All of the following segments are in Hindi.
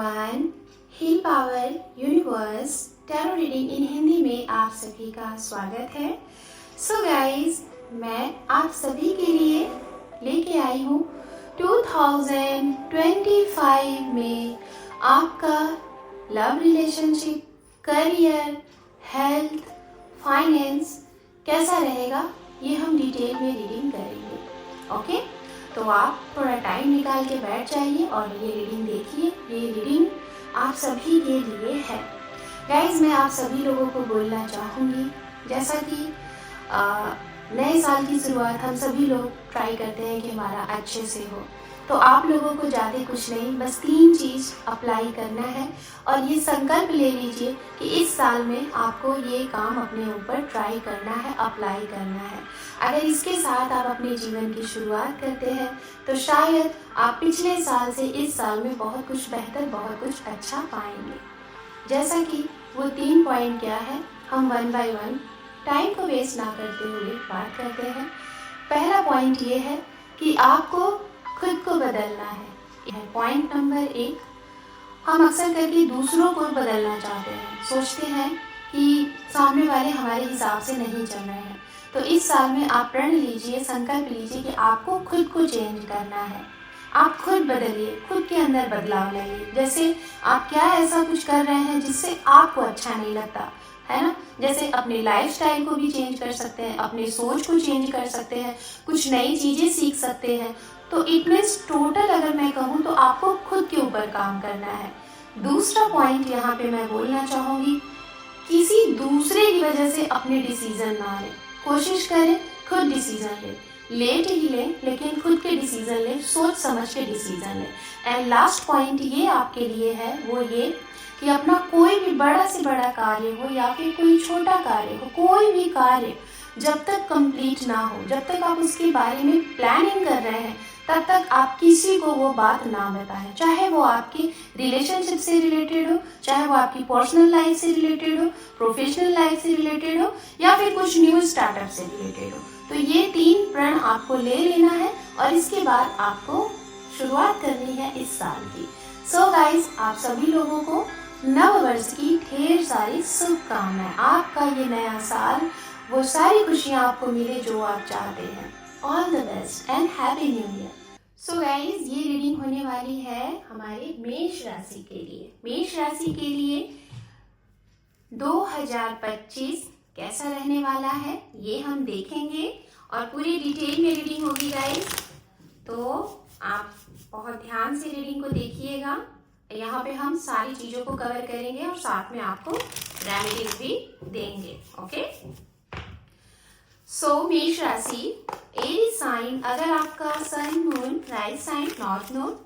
Everyone, heal power universe tarot reading in Hindi में आप सभी का स्वागत है। सो गाइस, मैं आप सभी के लिए लेके आई हूँ 2025 में आपका love relationship, career, health, finance कैसा रहेगा, ये हम डिटेल में रीडिंग करेंगे। ओके, तो आप थोड़ा टाइम निकाल के बैठ जाइए और ये रीडिंग देखिए। ये रीडिंग आप सभी के लिए है। गाइज, मैं आप सभी लोगों को बोलना चाहूँगी, जैसा कि नए साल की शुरुआत हम सभी लोग ट्राई करते हैं कि हमारा अच्छे से हो, तो आप लोगों को ज़्यादा कुछ नहीं, बस 3 चीज़ अप्लाई करना है और ये संकल्प ले लीजिए कि इस साल में आपको ये काम अपने ऊपर ट्राई करना है, अप्लाई करना है। अगर इसके साथ आप अपने जीवन की शुरुआत करते हैं तो शायद आप पिछले साल से इस साल में बहुत कुछ बेहतर, बहुत कुछ अच्छा पाएंगे। जैसा कि वो 3 पॉइंट क्या है, हम 1 बाय 1 टाइम को वेस्ट ना करते हुए बात करते हैं। पहला पॉइंट ये है कि आपको खुद को बदलना है। पॉइंट नंबर 1, हम अक्सर करके दूसरों को बदलना चाहते हैं, सोचते हैं कि सामने वाले हमारे हिसाब से नहीं चल रहे हैं। तो इस साल में आप प्रण लीजिए, संकल्प लीजिए कि आपको खुद को चेंज करना है। आप खुद बदलिए, खुद के अंदर बदलाव लाइए। जैसे आप क्या ऐसा कुछ कर रहे हैं जिससे आपको अच्छा नहीं लगता है ना। जैसे अपने लाइफस्टाइल को भी चेंज कर सकते हैं, अपनी सोच को चेंज कर सकते हैं, कुछ नई चीज़ें सीख सकते हैं। तो इट मीन्स टोटल अगर मैं कहूँ तो आपको खुद के ऊपर काम करना है। दूसरा पॉइंट यहाँ पे मैं बोलना चाहूँगी, किसी दूसरे की वजह से अपने डिसीजन ना लें। कोशिश करें खुद डिसीजन लें, लेट ही लें लेकिन खुद के डिसीजन लें, सोच समझ के डिसीजन लें। एंड लास्ट पॉइंट ये आपके लिए है, वो ये कि अपना कोई भी बड़ा से बड़ा कार्य हो या फिर कोई छोटा कार्य हो, कोई भी कार्य जब तक कंप्लीट ना हो, जब तक आप उसके बारे में प्लानिंग कर रहे हैं, तब तक आप किसी को वो बात ना बताएं। चाहे वो आपकी रिलेशनशिप से रिलेटेड हो, चाहे वो आपकी पर्सनल लाइफ से रिलेटेड हो, प्रोफेशनल लाइफ से रिलेटेड हो या फिर कुछ न्यू स्टार्टअप से रिलेटेड हो। तो ये 3 प्रण आपको ले लेना है और इसके बाद आपको शुरुआत करनी है इस साल की। सो गाइज, आप सभी लोगों को नव वर्ष की ढेर सारी शुभकामनाएं। आपका ये नया साल वो सारी खुशियाँ आपको मिले जो आप चाहते हैं। All the best and happy new year. So guys, ये रीडिंग होने वाली है हमारे मेष राशि के लिए। मेष राशि के लिए 2025 कैसा रहने वाला है ये हम देखेंगे और पूरी डिटेल में रीडिंग होगी गाइज, तो आप बहुत ध्यान से रीडिंग को देखिएगा। यहाँ पे हम सारी चीज़ों को कवर करेंगे और साथ में आपको रेमेडीज भी देंगे। ओके, सो मेष राशि, एरीज साइन, अगर आपका sun, moon, rise sign north node,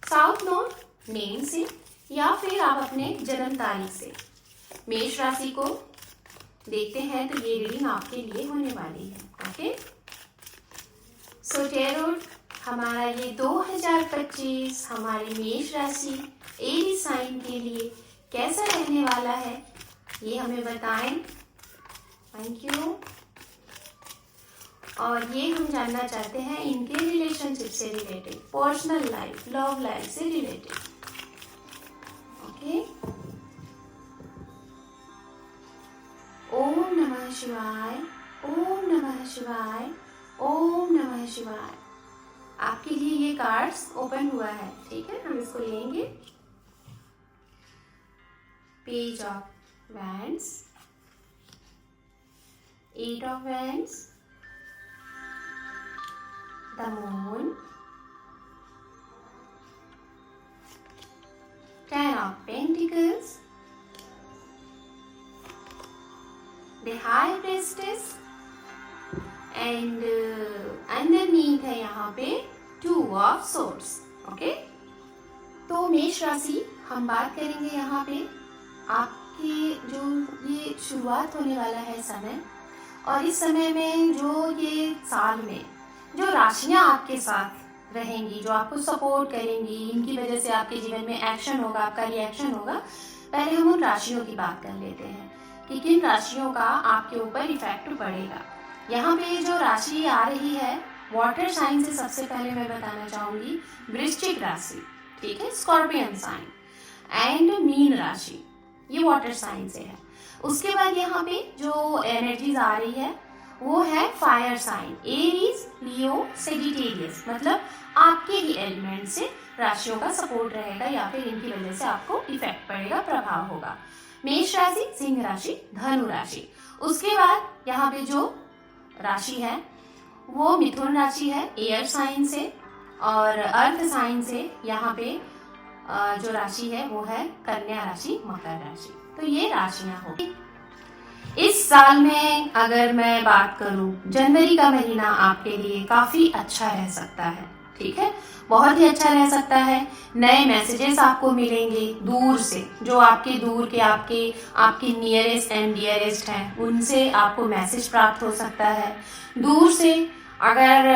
south node, name से या फिर आप अपने जन्म तारीख से मेष राशि को देखते हैं तो ये रीडिंग आपके लिए होने वाली है। ओके, सो टैरो हमारा ये 2025 हमारी मेष राशि एरीज साइन के लिए कैसा रहने वाला है ये हमें बताएं। Thank you. और ये हम जानना चाहते हैं इनके रिलेशनशिप से related, personal life, love life से रिलेटेड। ओके, ओम नमः शिवाय, ओम नमः शिवाय, ओम नमः शिवाय। आपके लिए ये कार्ड्स ओपन हुआ है, ठीक है, हम इसको लेंगे। Page of wands, 8 of wands, the moon, 10 of pentacles, the high priestess and underneath है यहाँ पे 2 ऑफ सोर्ड्स। ओके, तो मेष राशि हम बात करेंगे यहाँ पे आपके जो ये शुरुआत होने वाला है समय, और इस समय में जो ये साल में जो राशियाँ आपके साथ रहेंगी, जो आपको सपोर्ट करेंगी, इनकी वजह से आपके जीवन में एक्शन होगा, आपका रिएक्शन होगा। पहले हम उन राशियों की बात कर लेते हैं कि किन राशियों का आपके ऊपर इफेक्ट पड़ेगा। यहाँ पे जो राशि आ रही है वाटर साइन से सबसे पहले मैं बताना चाहूँगी वृश्चिक राशि, ठीक है, स्कॉर्पियन साइन। एंड मीन राशि, ये वाटर साइन से है। उसके बाद यहाँ पे जो एनर्जीज आ रही है वो है फायर साइन, एरीज, लियो, सेजिटेरियस, मतलब आपके ही एलिमेंट से राशियों का सपोर्ट रहेगा या फिर इनकी वजह से आपको इफेक्ट पड़ेगा, प्रभाव होगा। मेष राशि, सिंह राशि, धनु राशि। उसके बाद यहाँ पे जो राशि है वो मिथुन राशि है, एयर साइन से, और अर्थ साइन से यहाँ पे जो राशि है वो है कन्या राशि, मकर राशि। तो ये राशियां हो। इस साल में अगर मैं बात करूं, जनवरी का महीना आपके लिए काफी अच्छा रह सकता है, ठीक है, बहुत ही अच्छा रह सकता है। नए मैसेजेस आपको मिलेंगे दूर से, जो आपके दूर के आपके नियरेस्ट एंड डियरेस्ट हैं, उनसे आपको मैसेज प्राप्त हो सकता है। दूर से अगर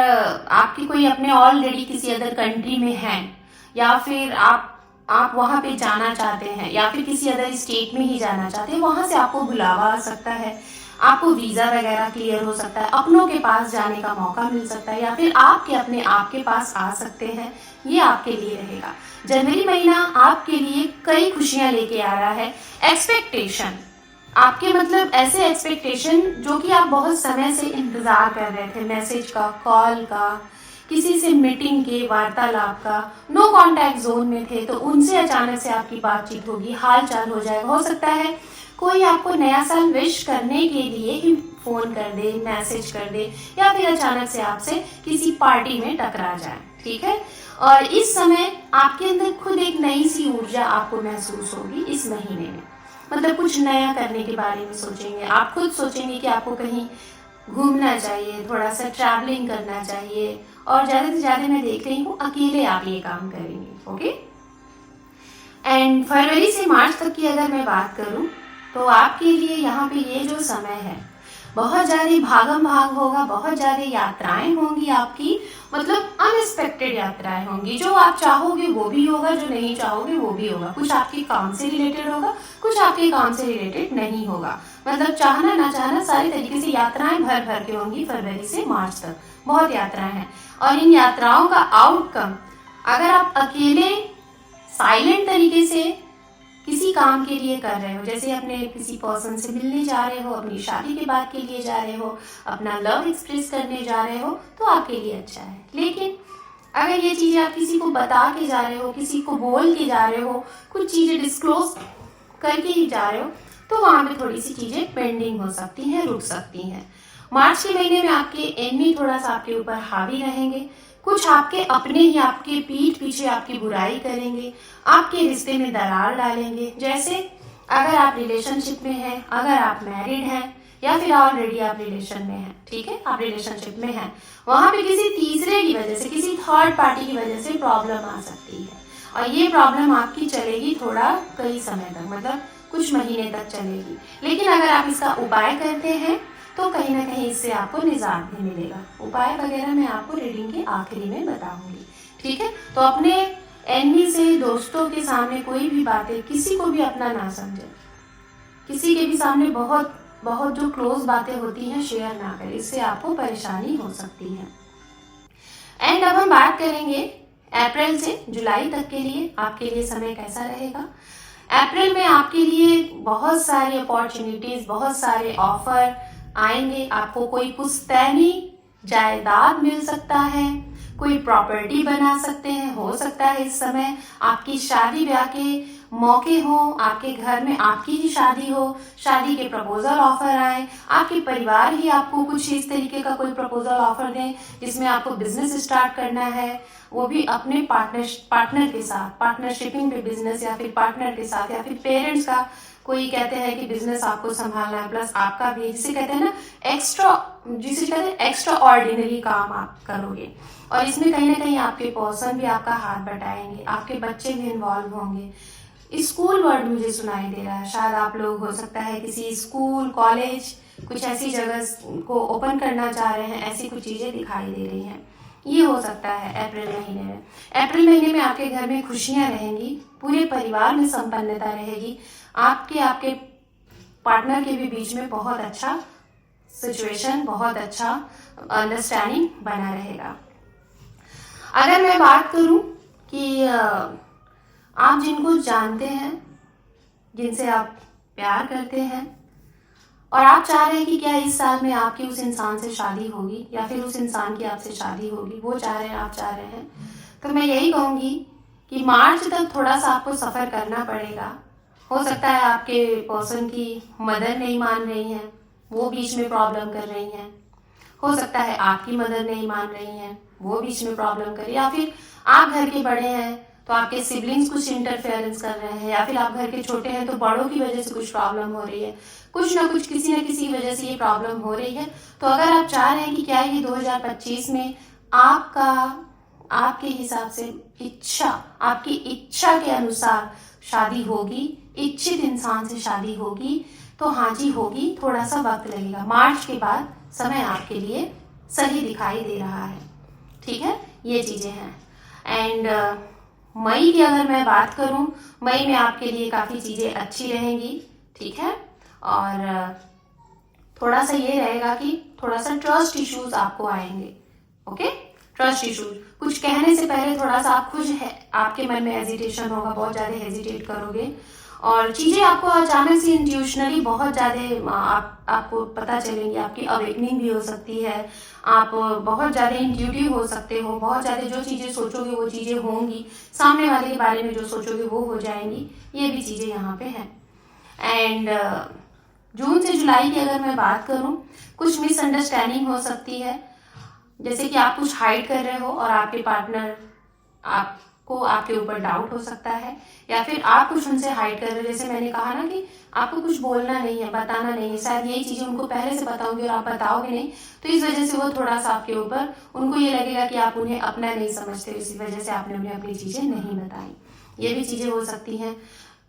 आपकी कोई अपने ऑलरेडी किसी अदर कंट्री में है, या फिर आप वहां पे जाना चाहते हैं, या फिर किसी अदर स्टेट में ही जाना चाहते हैं, वहां से आपको बुलावा आ सकता है, आपको वीजा वगैरह क्लियर हो सकता है, अपनों के पास जाने का मौका मिल सकता है, या फिर आपके अपने आपके पास आ सकते हैं। ये आपके लिए रहेगा। जनवरी महीना आपके लिए कई खुशियां लेके आ रहा है। एक्सपेक्टेशन आपके, मतलब ऐसे एक्सपेक्टेशन जो कि आप बहुत समय से इंतजार कर रहे थे, मैसेज का, कॉल का, किसी से मीटिंग के, वार्तालाप का, नो कांटेक्ट जोन में थे तो उनसे अचानक से आपकी बातचीत होगी, हाल चाल हो जाएगा। हो सकता है कोई आपको नया साल विश करने के लिए ही फोन कर दे, मैसेज कर दे, या फिर अचानक से आपसे किसी पार्टी में टकरा जाए, ठीक है। और इस समय आपके अंदर खुद एक नई सी ऊर्जा आपको महसूस होगी इस महीने में, मतलब कुछ नया करने के बारे में सोचेंगे आप, खुद सोचेंगे कि आपको कहीं घूमना चाहिए, थोड़ा सा ट्रैवलिंग करना चाहिए, और ज्यादा से ज्यादा मैं देख रही हूँ अकेले आप ये काम करेंगे, ओके। एंड फरवरी से मार्च तक की अगर मैं बात करूँ तो आपके लिए यहाँ पे ये जो समय है, बहुत ज्यादा भागम भाग होगा, बहुत ज्यादा यात्राएं होंगी आपकी, मतलब अनएक्सपेक्टेड यात्राएं होंगी। जो आप चाहोगे वो भी होगा, जो नहीं चाहोगे वो भी होगा। कुछ आपके काम से रिलेटेड होगा, कुछ आपके काम से रिलेटेड नहीं होगा, मतलब चाहना ना चाहना सारी तरीके से यात्राएं भर भर के होंगी। फरवरी से मार्च तक बहुत यात्राएं हैं, और इन यात्राओं का आउटकम, अगर आप अकेले साइलेंट तरीके से किसी काम के लिए कर रहे हो, जैसे अपने किसी पर्सन से मिलने जा रहे हो, अपनी शादी के बात के लिए जा रहे हो, अपना लव एक्सप्रेस करने जा रहे हो, तो आपके लिए अच्छा है। लेकिन अगर ये चीजें आप किसी को बता के जा रहे हो, किसी को बोल के जा रहे हो, कुछ चीजें डिस्क्लोज करके ही जा रहे हो, तो वहां पे थोड़ी सी चीजें पेंडिंग हो सकती हैं, रुक सकती हैं। मार्च के महीने में आपके एनिमी थोड़ा सा आपके ऊपर हावी रहेंगे, कुछ आपके अपने ही आपके पीठ पीछे आपकी बुराई करेंगे, आपके रिश्ते में दरार डालेंगे। जैसे अगर आप रिलेशनशिप में हैं, अगर आप मैरिड हैं, या फिर ऑलरेडी आप रिलेशन में हैं, ठीक है, आप रिलेशनशिप में हैं, वहां पे किसी तीसरे की वजह से, किसी थर्ड पार्टी की वजह से प्रॉब्लम आ सकती है, और ये प्रॉब्लम आपकी चलेगी थोड़ा कई समय तक, मतलब कुछ महीने तक चलेगी। लेकिन अगर आप इसका उपाय करते हैं तो कहीं ना कहीं इससे आपको निजात भी मिलेगा। उपाय वगैरह मैं आपको रीडिंग के आखिरी में बताऊंगी, ठीक है। तो अपने एनिमी से, दोस्तों के सामने कोई भी बातें किसी को भी अपना ना समझे, किसी के भी सामने बहुत बहुत जो क्लोज बातें होती हैं शेयर ना करें, इससे आपको परेशानी हो सकती है। एंड अब हम बात करेंगे अप्रैल से जुलाई तक के लिए आपके लिए समय कैसा रहेगा। अप्रैल में आपके लिए बहुत सारी अपॉर्चुनिटीज, बहुत सारे ऑफर आएंगे। आपको कोई पुश्तैनी जायदाद मिल सकता है, कोई प्रॉपर्टी बना सकते हैं, हो सकता है इस समय आपकी शादी ब्याह के मौके हो, आपके घर में आपकी ही शादी हो, शादी के प्रपोजल ऑफर आए, आपके परिवार ही आपको कुछ इस तरीके का कोई प्रपोजल ऑफर दें जिसमें आपको बिजनेस स्टार्ट करना है, वो भी अपने पार्टनर के साथ, पार्टनरशिपिंग पे बिजनेस, या फिर पार्टनर के साथ, या फिर पेरेंट्स का कोई कहते हैं कि बिजनेस आपको संभालना है, प्लस आपका भी, जिसे कहते हैं ना जिसे कहते हैं एक्स्ट्रा ऑर्डिनरी काम आप करोगे, और इसमें कहीं ना कहीं आपके पर्सन भी आपका हाथ बटाएंगे, आपके बच्चे भी इन्वॉल्व होंगे। स्कूल वर्ड मुझे सुनाई दे रहा है, शायद आप लोग हो सकता है किसी स्कूल, कॉलेज, कुछ ऐसी जगह को ओपन करना चाह रहे हैं, ऐसी कुछ चीजें दिखाई दे रही हैं। ये हो सकता है अप्रैल महीने में। अप्रैल महीने में आपके घर में खुशियां रहेंगी, पूरे परिवार में संपन्नता रहेगी, आपके पार्टनर के भी बीच में बहुत अच्छा सिचुएशन, बहुत अच्छा अंडरस्टैंडिंग बना रहेगा। अगर मैं बात करूं कि आप जिनको जानते हैं, जिनसे आप प्यार करते हैं, और आप चाह रहे हैं कि क्या इस साल में आपकी उस इंसान से शादी होगी या फिर उस इंसान की आपसे शादी होगी, वो चाह रहे हैं, आप चाह रहे हैं, तो मैं यही कहूँगी कि मार्च तक थोड़ा सा आपको सफ़र करना पड़ेगा। हो सकता है आपके पर्सन की मदर नहीं मान रही हैं, वो बीच में प्रॉब्लम कर रही हैं। हो सकता है आपकी मदर नहीं मान रही हैं, वो बीच में प्रॉब्लम कर रही है, या फिर आप घर के बड़े हैं तो आपके सिबलिंग्स कुछ इंटरफेरेंस कर रहे हैं, या फिर आप घर के छोटे हैं तो बड़ों की वजह से कुछ प्रॉब्लम हो रही है। कुछ ना कुछ, किसी न किसी वजह से ये प्रॉब्लम हो रही है। तो अगर आप चाह रहे हैं कि क्या ये 2025 में आपका, आपके हिसाब से इच्छा, आपकी इच्छा के अनुसार शादी होगी, इच्छित इंसान से शादी होगी, तो हाँ जी होगी। थोड़ा सा वक्त लगेगा, मार्च के बाद समय आपके लिए सही दिखाई दे रहा है। ठीक है, ये चीज़ें हैं। एंड मई की अगर मैं बात करूं, मई में आपके लिए काफ़ी चीज़ें अच्छी रहेंगी। ठीक है, और थोड़ा सा ये रहेगा कि थोड़ा सा ट्रस्ट इश्यूज आपको आएंगे। ओके, ट्रस्ट इश्यूज, कुछ कहने से पहले थोड़ा सा आप खुद है, आपके मन में हेजिटेशन होगा, बहुत ज़्यादा हेजिटेट करोगे, और चीज़ें आपको अचानक से इंट्यूशनली बहुत ज़्यादा आपको पता चलेंगी। आपकी अवेकनिंग भी हो सकती है, आप बहुत ज़्यादा इंट्यूटिव हो सकते हो, बहुत ज़्यादा जो चीज़ें सोचोगे वो चीज़ें होंगी, सामने वाले के बारे में जो सोचोगे वो हो जाएंगी। ये भी चीज़ें यहाँ पे हैं। एंड जून से जुलाई की अगर मैं बात करूँ, कुछ मिसअंडरस्टैंडिंग हो सकती है, जैसे कि आप कुछ हाइड कर रहे हो और आपके पार्टनर आपको, आपके ऊपर डाउट हो सकता है, या फिर आप कुछ उनसे हाइड कर रहे हो। जैसे मैंने कहा ना कि आपको कुछ बोलना नहीं है, बताना नहीं है, शायद यही चीज़ें उनको पहले से पता होंगी और आप बताओगे नहीं, तो इस वजह से वो थोड़ा सा आपके ऊपर, उनको ये लगेगा कि आप उन्हें अपना नहीं समझते, इसी वजह से आपने उन्हें अपनी चीज़ें नहीं बताई। ये भी चीज़ें हो सकती हैं।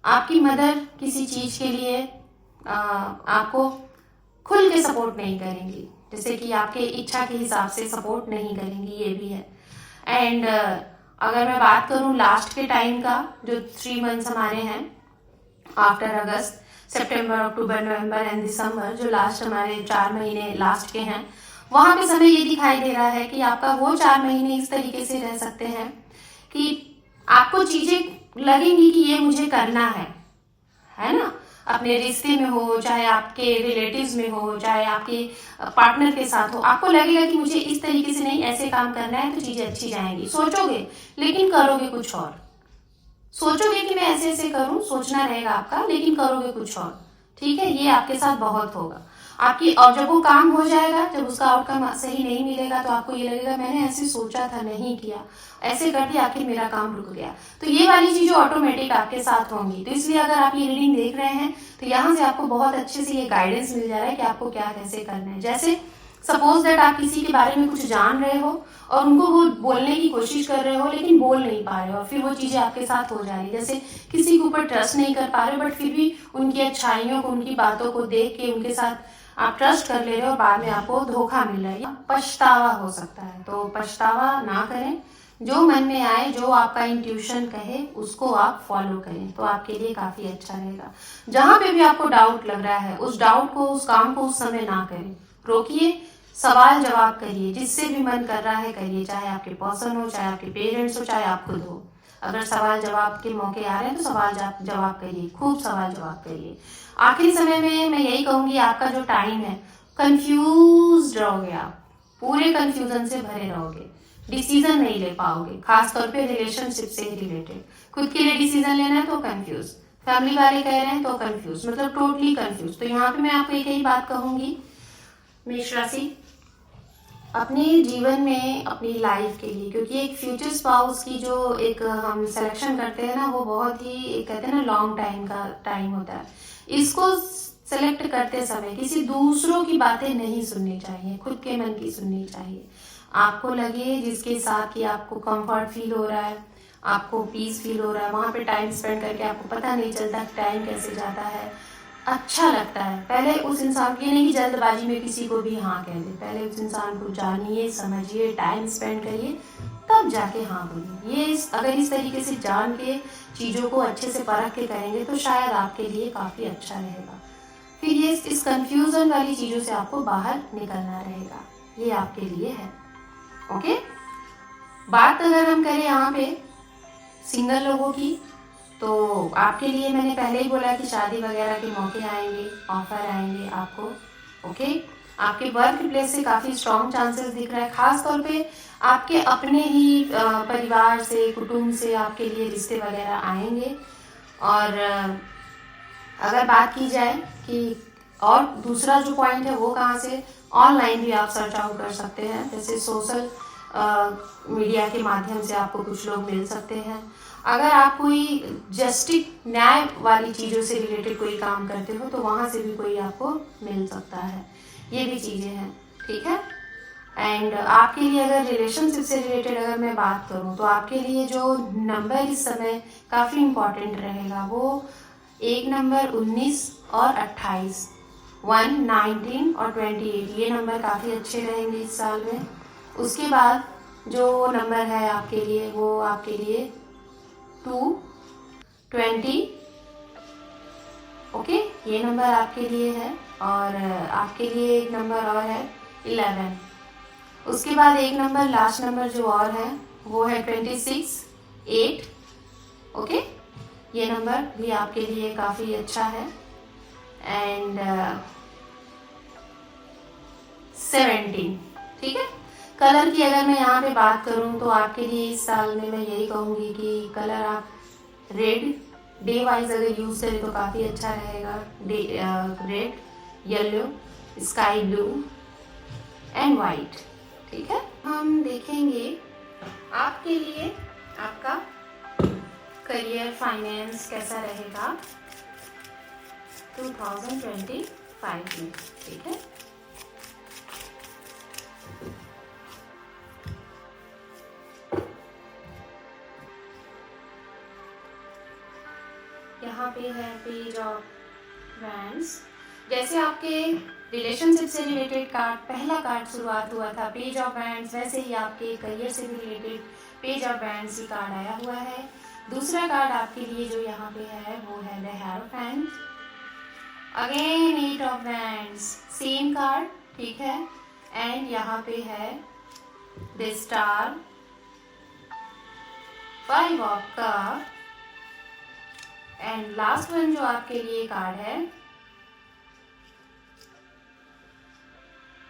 आपकी मदर किसी चीज़ के लिए आपको खुल के सपोर्ट नहीं करेंगी, जैसे कि आपके इच्छा के हिसाब से सपोर्ट नहीं करेंगी, ये भी है। एंड अगर मैं बात करूं लास्ट के टाइम का, जो 3 मंथ्स हमारे हैं after August, September, October, November and दिसंबर, जो लास्ट हमारे 4 महीने लास्ट के हैं, वहाँ पे समय ये दिखाई दे रहा है कि आपका वो 4 महीने इस तरीके से रह सकते हैं कि आपको चीज़ें लगेंगी कि ये मुझे करना है ना, अपने रिश्ते में हो, चाहे आपके रिलेटिव्स में हो, चाहे आपके पार्टनर के साथ हो, आपको लगेगा कि मुझे इस तरीके से नहीं, ऐसे काम करना है, तो चीज़ें अच्छी जाएंगी। सोचोगे लेकिन करोगे कुछ और, सोचोगे कि मैं ऐसे ऐसे करूं, सोचना रहेगा आपका, लेकिन करोगे कुछ और। ठीक है, ये आपके साथ बहुत होगा आपकी। और जब वो काम हो जाएगा, जब उसका आउटकम सही नहीं मिलेगा, तो आपको ये लगेगा मैंने ऐसे सोचा था, नहीं किया, ऐसे कर दिया, आखिर मेरा काम रुक गया। तो ये वाली चीज़ें ऑटोमेटिक आपके साथ होंगी। तो इसलिए अगर आप ये रीडिंग देख रहे हैं, तो यहाँ से आपको बहुत अच्छे से ये गाइडेंस मिल जा रहा है कि आपको क्या कैसे करना है। जैसे सपोज दैट आप किसी के बारे में कुछ जान रहे हो और उनको वो बोलने की कोशिश कर रहे हो, लेकिन बोल नहीं पा रहे हो, और फिर वो चीज़ें आपके साथ हो जा रही है। जैसे किसी के ऊपर ट्रस्ट नहीं कर पा रहे, बट फिर भी उनकी अच्छाइयों को, उनकी बातों को देख के उनके साथ आप ट्रस्ट कर ले रहे हो, और बाद में आपको धोखा मिल रहा है, पछतावा हो सकता है। तो पछतावा ना करें, जो मन में आए, जो आपका इंट्यूशन कहे, उसको आप फॉलो करें, तो आपके लिए काफ़ी अच्छा रहेगा। जहाँ पे भी आपको डाउट लग रहा है, उस डाउट को, उस काम को उस समय ना करें, रोकिए, सवाल जवाब करिए, जिससे भी मन कर रहा है करिए, चाहे आपके पर्सन हो, चाहे आपके पेरेंट्स हो, चाहे आप खुद हो। अगर सवाल जवाब के मौके आ रहे हैं तो सवाल जवाब करिए, खूब सवाल जवाब करिए। आखिरी समय में मैं यही कहूँगी, आपका जो टाइम है, कंफ्यूज रहोगे आप, पूरे कंफ्यूजन से भरे रहोगे, डिसीजन नहीं ले पाओगे, खासतौर पे रिलेशनशिप से रिलेटेड। खुद के लिए डिसीजन लेना है तो कंफ्यूज, फैमिली वाले कह रहे हैं तो कंफ्यूज, मतलब टोटली कंफ्यूज। तो यहाँ पे मैं आपको एक ही बात कहूँगी, मेष राशि, अपने जीवन में, अपनी लाइफ के लिए, क्योंकि एक फ्यूचर स्पाउस की जो एक हम सिलेक्शन करते हैं ना, वो बहुत ही, कहते हैं ना, लॉन्ग टाइम का टाइम होता है। इसको सेलेक्ट करते समय किसी दूसरों की बातें नहीं सुननी चाहिए, खुद के मन की सुननी चाहिए। आपको लगे जिसके साथ कि आपको कंफर्ट फील हो रहा है, आपको पीस फील हो रहा है, वहाँ पे टाइम स्पेंड करके आपको पता नहीं चलता कि टाइम कैसे जाता है, अच्छा लगता है। पहले उस इंसान की, नहीं जल्दबाजी में किसी को भी हाँ कह दे, पहले उस इंसान को जानिए, समझिए, टाइम स्पेंड करिए, तब जाके हाँ बोलिए। ये अगर इस तरीके से जान के चीज़ों को अच्छे से परख के करेंगे तो शायद आपके लिए काफ़ी अच्छा रहेगा। फिर ये इस कंफ्यूजन वाली चीज़ों से आपको बाहर निकलना रहेगा, ये आपके लिए है। ओके, बात अगर हम करें यहाँ पे सिंगल लोगों की, तो आपके लिए मैंने पहले ही बोला कि शादी वगैरह के मौके आएंगे, ऑफर आएंगे आपको। ओके, आपके वर्क प्लेस से काफ़ी स्ट्रॉन्ग चांसेस दिख रहा है, खास तौर पे आपके अपने ही परिवार से, कुटुंब से आपके लिए रिश्ते वगैरह आएंगे। और अगर बात की जाए कि और दूसरा जो पॉइंट है वो कहाँ से, ऑनलाइन भी आप सर्च आउट कर सकते हैं, जैसे सोशल मीडिया के माध्यम से आपको कुछ लोग मिल सकते हैं। अगर आप कोई जस्टिस न्याय वाली चीज़ों से रिलेटेड कोई काम करते हो तो वहाँ से भी कोई आपको मिल सकता है। ये भी चीज़ें हैं, ठीक है। एंड आपके लिए अगर रिलेशनशिप से रिलेटेड अगर मैं बात करूँ तो आपके लिए जो नंबर इस समय काफ़ी इम्पॉर्टेंट रहेगा वो एक नंबर 19 और 28, 1, 19 और 28, ये नंबर काफ़ी अच्छे रहेंगे इस साल में। उसके बाद जो नंबर है आपके लिए वो आपके लिए 2, 20, ओके, ये नंबर आपके लिए है। और आपके लिए एक नंबर और है 11। उसके बाद एक नंबर, लास्ट नंबर जो और है वो है 26, 8, ओके, ये नंबर भी आपके लिए काफ़ी अच्छा है। एंड 17, ठीक है। कलर की अगर मैं यहाँ पे बात करूँ तो आपके लिए इस साल में मैं यही कहूँगी कि कलर आप रेड डे वाइज अगर यूज़ करें तो काफ़ी अच्छा रहेगा। Red, yellow, sky blue and white, ठीक है। हम देखेंगे आपके लिए आपका करियर, फाइनेंस कैसा रहेगा 2025 में, ठीक है। यहाँ पे है पेज ऑफ वैंड्स। जैसे आपके रिलेशनशिप से रिलेटेड कार्ड, पहला कार्ड शुरुआत हुआ था पेज ऑफ वैंड्स, वैसे ही आपके करियर से भी related page of wands he card आया हुआ है। दूसरा कार्ड आपके लिए जो यहाँ पे है वो है the hierophant, again 8 of wands, same card, ठीक है। एंड यहाँ पे है the star, 5 of cup and last one जो आपके लिए कार्ड है,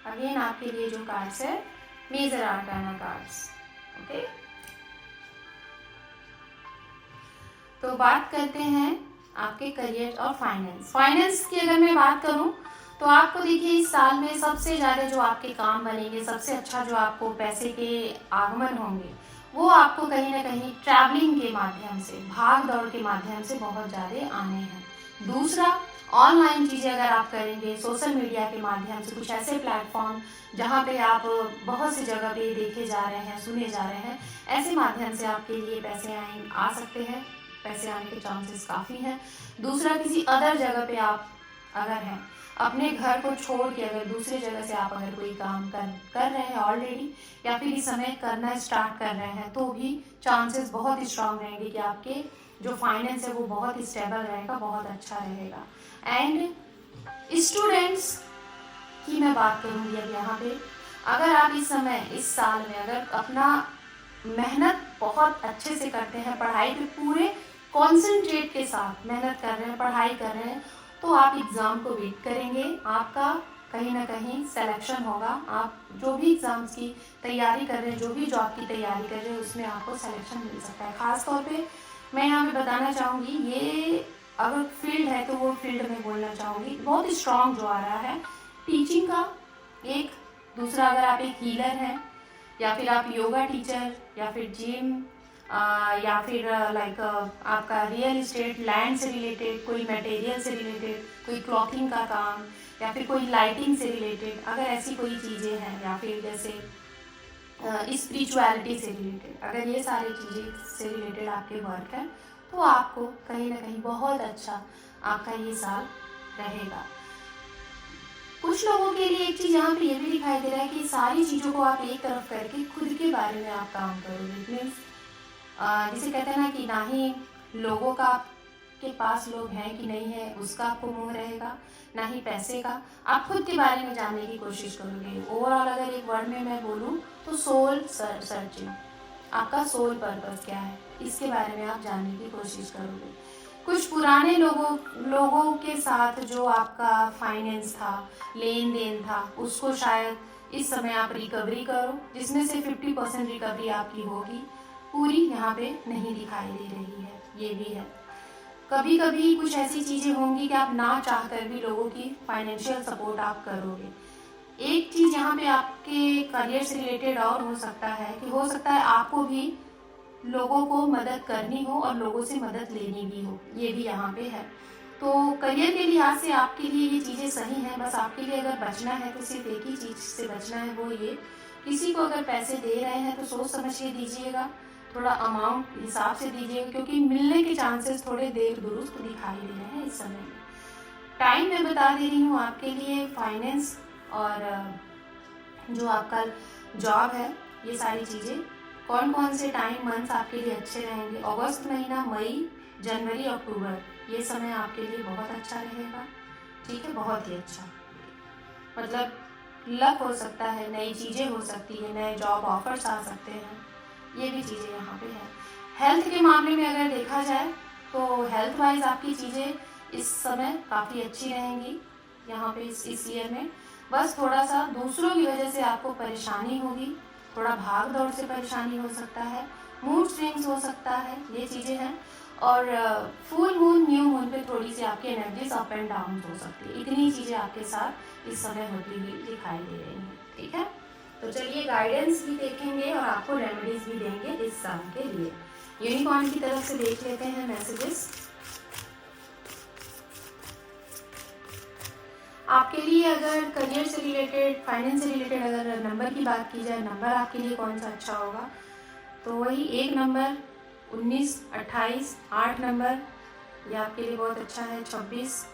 अगेन आपके लिए जो कार्ड्स है मेजर आर्काना कार्ड्स, ओके। तो बात करते हैं आपके करियर और फाइनेंस की अगर मैं बात करूं तो आपको देखिए इस साल में सबसे ज़्यादा जो आपके काम बनेंगे, सबसे अच्छा जो आपको पैसे के आगमन होंगे वो आपको कहीं ना कहीं ट्रैवलिंग के माध्यम से, भाग दौड़ के माध्यम से बहुत ज़्यादा आने हैं। दूसरा, ऑनलाइन चीज़ें अगर आप करेंगे, सोशल मीडिया के माध्यम से, कुछ ऐसे प्लेटफॉर्म जहाँ पे आप बहुत सी जगह पे देखे जा रहे हैं, सुने जा रहे हैं, ऐसे माध्यम से आपके लिए पैसे आ सकते हैं, पैसे आने के चांसेस काफ़ी हैं। दूसरा, किसी अदर जगह पे आप अगर हैं, अपने घर को छोड़ के अगर दूसरे जगह से आप अगर कोई काम कर रहे हैं ऑलरेडी, या फिर इस समय करना स्टार्ट कर रहे हैं, तो भी चांसेस बहुत ही स्ट्रांग रहेंगे कि आपके जो फाइनेंस है वो बहुत ही स्टेबल रहेगा, बहुत अच्छा रहेगा। एंड स्टूडेंट्स की मैं बात करूँगी अब यहाँ पे, अगर आप इस समय, इस साल में अगर अपना मेहनत बहुत अच्छे से करते हैं, पढ़ाई पे पूरे कॉन्सेंट्रेट के साथ मेहनत कर रहे हैं, पढ़ाई कर रहे हैं, तो आप एग्ज़ाम को बीट करेंगे, आपका कहीं ना कहीं सिलेक्शन होगा। आप जो भी एग्ज़ाम्स की तैयारी कर रहे हैं, जो भी जॉब की तैयारी कर रहे हैं, उसमें आपको सिलेक्शन मिल सकता है। ख़ास तौर पे मैं यहाँ पे बताना चाहूँगी, ये अगर फील्ड है तो वो फील्ड में बोलना चाहूँगी बहुत स्ट्रॉन्ग जो आ रहा है टीचिंग का एक। दूसरा, अगर आप एक हीलर हैं, या फिर आप योगा टीचर, या फिर जिम, या फिर लाइक आपका रियल इस्टेट, लैंड से रिलेटेड, कोई मटेरियल से रिलेटेड, कोई क्लॉथिंग का काम, या फिर कोई लाइटिंग से रिलेटेड, अगर ऐसी कोई चीज़ें हैं, या फिर जैसे स्पिरिचुअलिटी से रिलेटेड, अगर ये सारी चीज़ें से रिलेटेड आपके वर्क है, तो आपको कहीं ना कहीं बहुत अच्छा आपका ये साल रहेगा। कुछ लोगों के लिए एक चीज़ यहाँ पे ये भी दिखाई दे रहा है कि सारी चीज़ों को आप एक तरफ करके खुद के बारे में आप काम करोगे। मीन्स जिसे कहते हैं ना कि ना ही लोगों का के पास लोग हैं कि नहीं है उसका आपको मोह रहेगा, ना ही पैसे का। आप खुद के बारे में जानने की कोशिश करोगे। ओवरऑल अगर एक वर्ड में मैं बोलूँ तो सोल सर्चिंग, आपका सोल पर्पस क्या है, इसके बारे में आप जानने की कोशिश करोगे। कुछ पुराने लोगों के साथ जो आपका फाइनेंस था, लेन देन था, उसको शायद इस समय आप रिकवरी करो, जिसमें से 50% रिकवरी आपकी होगी, पूरी यहाँ पे नहीं दिखाई दे रही है। ये भी है, कभी कभी कुछ ऐसी चीज़ें होंगी कि आप ना चाह कर भी लोगों की फाइनेंशियल सपोर्ट आप करोगे। एक चीज़ यहाँ पे आपके करियर से रिलेटेड और हो सकता है कि हो सकता है आपको भी लोगों को मदद करनी हो और लोगों से मदद लेनी भी हो, ये भी यहाँ पे है। तो करियर के लिहाज से आपके लिए ये चीज़ें सही हैं। बस आपके लिए अगर बचना है तो सिर्फ एक ही चीज़ से बचना है, वो ये, किसी को अगर पैसे दे रहे हैं तो सोच समझ के दीजिएगा, थोड़ा अमाउंट हिसाब से दीजिएगा, क्योंकि मिलने के चांसेस थोड़े देर दुरुस्त दिखाई दे रहे हैं इस समय में। टाइम मैं बता दे रही हूँ आपके लिए, फाइनेंस और जो आपका जॉब है, ये सारी चीज़ें कौन कौन से टाइम मंथ्स आपके लिए अच्छे रहेंगे। अगस्त महीना, मई, जनवरी, अक्टूबर, ये समय आपके लिए बहुत अच्छा रहेगा। ठीक है, बहुत ही अच्छा, मतलब लक हो सकता है, नई चीज़ें हो सकती है, नए जॉब ऑफर्स आ सकते हैं, ये भी चीज़ें यहाँ पे है। हेल्थ के मामले में अगर देखा जाए तो हेल्थ वाइज आपकी चीज़ें इस समय काफ़ी अच्छी रहेंगी यहाँ पे इस ईयर में। बस थोड़ा सा दूसरों की वजह से आपको परेशानी होगी, थोड़ा भाग दौड़ से परेशानी हो सकता है, मूड स्विंग्स हो सकता है, ये चीज़ें हैं। और फुल मून, न्यू मून पे थोड़ी सी आपकी एनर्जीज अप एंड डाउन हो सकती है। इतनी चीज़ें आपके साथ इस समय होती हुई दिखाई दे रही हैं। ठीक है, तो चलिए गाइडेंस भी देखेंगे और आपको रेमेडीज भी देंगे इस साल के लिए। यूनिकॉर्न की तरफ से देख लेते हैं मैसेजेस आपके लिए। अगर करियर से रिलेटेड, फाइनेंस से रिलेटेड अगर नंबर की बात की जाए, नंबर आपके लिए कौन सा अच्छा होगा, तो वही 1 नंबर, 19, 28, 8 नंबर, ये आपके लिए बहुत अच्छा है, 26,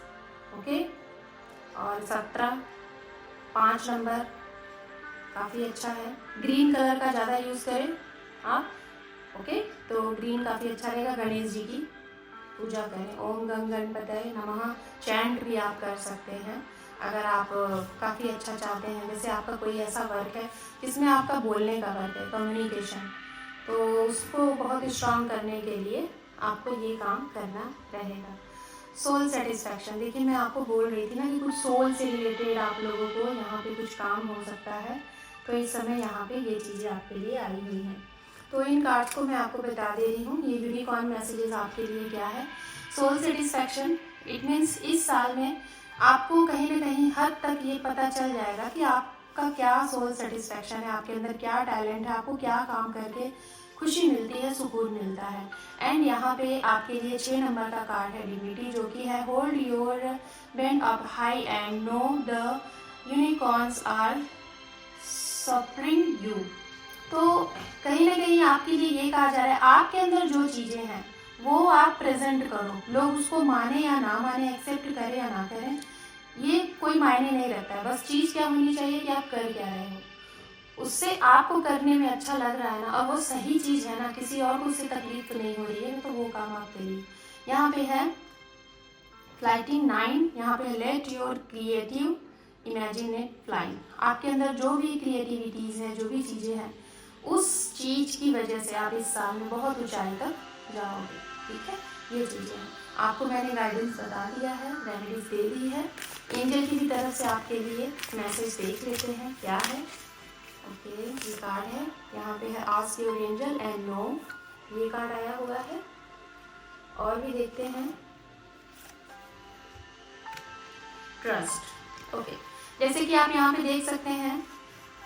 ओके, और 17, 5 नंबर काफ़ी अच्छा है। ग्रीन कलर का ज़्यादा यूज़ करें आप, ओके, तो ग्रीन काफ़ी अच्छा रहेगा। गणेश जी की पूजा करें, ओम गंग गणपतये नमः चैंट भी आप कर सकते हैं अगर आप काफ़ी अच्छा चाहते हैं। जैसे आपका कोई ऐसा वर्क है जिसमें आपका बोलने का वर्क है, कम्युनिकेशन, तो उसको बहुत स्ट्रांग करने के लिए आपको ये काम करना रहेगा। सोल सेटिस्फैक्शन, देखिए मैं आपको बोल रही थी ना कि कुछ सोल से रिलेटेड आप लोगों को यहाँ पे कुछ काम हो सकता है, तो इस समय यहाँ पे ये चीज़ें आपके लिए आई हुई हैं। तो इन कार्ड्स को मैं आपको बता दे रही हूँ, ये यूनिकॉर्न मैसेजेस आपके लिए क्या है। सोल सेटिस्फैक्शन, इट मीन्स इस साल में आपको कहीं ना कहीं हद तक ये पता चल जाएगा कि आपका क्या सोल सेटिस्फैक्शन है, आपके अंदर क्या टैलेंट है, आपको क्या काम करके खुशी मिलती है, सुकून मिलता है। एंड यहाँ पे आपके लिए 6 नंबर का कार्ड है डिविनिटी, जो कि है hold your bend up high and know the unicorns are suffering you. तो कहीं ना कहीं आपके लिए ये कहा जा रहा है, आपके अंदर जो चीज़ें हैं वो आप प्रेजेंट करो, लोग उसको माने या ना माने, एक्सेप्ट करें या ना करें, ये कोई मायने नहीं रखता है। बस चीज़ क्या होनी चाहिए कि आप कर क्या रहे हो, उससे आपको करने में अच्छा लग रहा है ना, और वो सही चीज़ है ना, किसी और को उससे तकलीफ तो नहीं हो रही है, तो वो काम आप करिए। यहाँ पे है फ्लाइटिंग 9, यहाँ पे लेट योर क्रिएटिव इमेजिनेट फ्लाइंग। आपके अंदर जो भी क्रिएटिविटीज़ है, जो भी चीज़ें हैं, उस चीज़ की वजह से आप इस साल में बहुत ऊंचाई तक जाओगे। ठीक है, ये चीज़ें हैं, आपको मैंने गाइडेंस बता दिया है, रेमेडीज दे दी है। एंजल की भी तरफ से आपके लिए मैसेज देख लेते हैं क्या है। ओके, ये कार्ड है, यहाँ पे है ask your angel and know, ये कार्ड आया हुआ है। और भी देखते हैं ट्रस्ट। ओके, जैसे कि आप यहाँ पे देख सकते हैं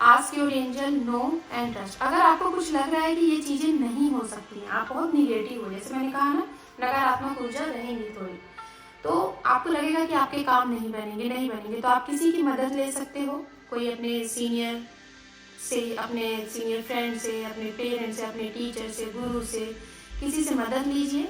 ask your angel know and trust. अगर आपको कुछ लग रहा है कि ये चीज़ें नहीं हो सकती हैं, आप बहुत निगेटिव हो, जैसे मैंने कहा ना, नकारात्मक ऊर्जा रहेंगी थोड़ी, तो आपको लगेगा कि आपके काम नहीं बनेंगे, तो आप किसी की मदद ले सकते हो। कोई अपने सीनियर से, अपने सीनियर फ्रेंड से, अपने पेरेंट्स से, अपने टीचर से, गुरु से, किसी से मदद लीजिए,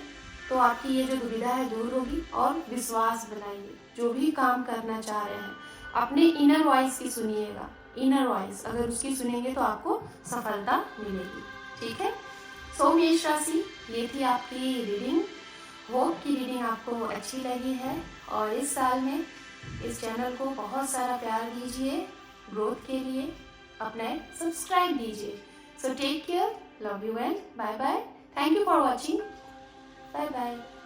तो आपकी ये जो दुविधा है दूर होगी। और विश्वास बनाइए, जो भी काम करना चाह रहे हैं अपने इनर वॉइस की सुनिएगा। इनर वॉइस अगर उसकी सुनेंगे तो आपको सफलता मिलेगी। ठीक है, सो मेष राशि, ये थी आपकी रीडिंग। होप की रीडिंग आपको अच्छी लगी है, और इस साल में इस चैनल को बहुत सारा प्यार दीजिए, ग्रोथ के लिए अपने सब्सक्राइब दीजिए। So take care, love you and bye bye. Thank you for watching, bye bye.